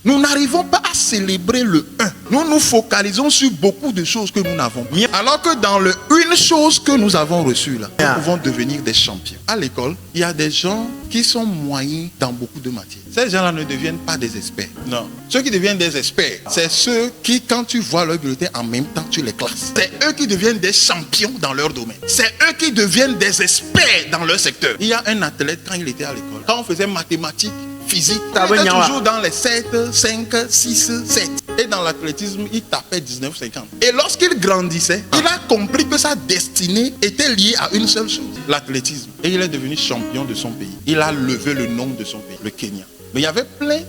Nous n'arrivons pas à célébrer le 1. Nous nous focalisons sur beaucoup de choses que nous n'avons pas. Alors que dans le une chose que nous avons reçue là, nous pouvons devenir des champions. À l'école, il y a des gens qui sont moyens dans beaucoup de matières. Ces gens-là ne deviennent pas des experts. Non. Ceux qui deviennent des experts, c'est ceux qui, quand tu vois leur bulletin, en même temps, tu les classes. C'est eux qui deviennent des champions dans leur domaine. C'est eux qui deviennent des experts dans leur secteur. Il y a un athlète, quand il était à l'école, quand on faisait mathématiques, physique, il était toujours dans les 7, 5, 6, 7. Et dans l'athlétisme, il tapait 19,50. Et lorsqu'il grandissait, il a compris que sa destinée était liée à une seule chose, l'athlétisme. Et il est devenu champion de son pays. Il a levé le nom de son pays, le Kenya. Mais il y avait plein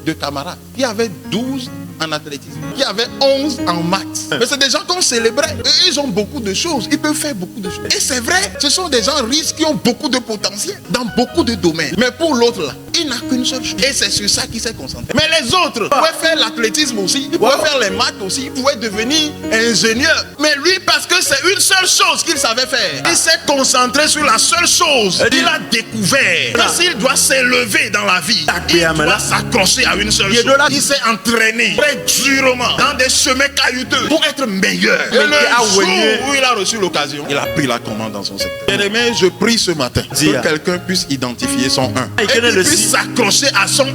de camarades qui avaient 12 en athlétisme, qui avaient 11 en maths. Mais c'est des gens qu'on célébrait. Et ils ont beaucoup de choses. Ils peuvent faire beaucoup de choses. Et c'est vrai, ce sont des gens riches qui ont beaucoup de potentiel dans beaucoup de domaines. Mais pour l'autre là, il n'a qu'une seule chose. Et c'est sur ça qu'il s'est concentré. Mais les autres pouvaient faire l'athlétisme aussi, ils pouvaient faire les maths aussi, ils pouvaient devenir ingénieurs. Mais lui, parce que c'est une seule chose qu'il savait faire, il s'est concentré sur la seule chose qu'il a découvert. Que s'il doit s'élever dans la vie, il doit s'accrocher à une seule chose. Il s'est entraîné très durement dans des chemins caillouteux pour être meilleur. Et le jour où il a reçu l'occasion, il a pris la commande dans son secteur. Bien aimé, je prie ce matin que quelqu'un puisse identifier son 1 et qu'il puisse s'accrocher à son 1.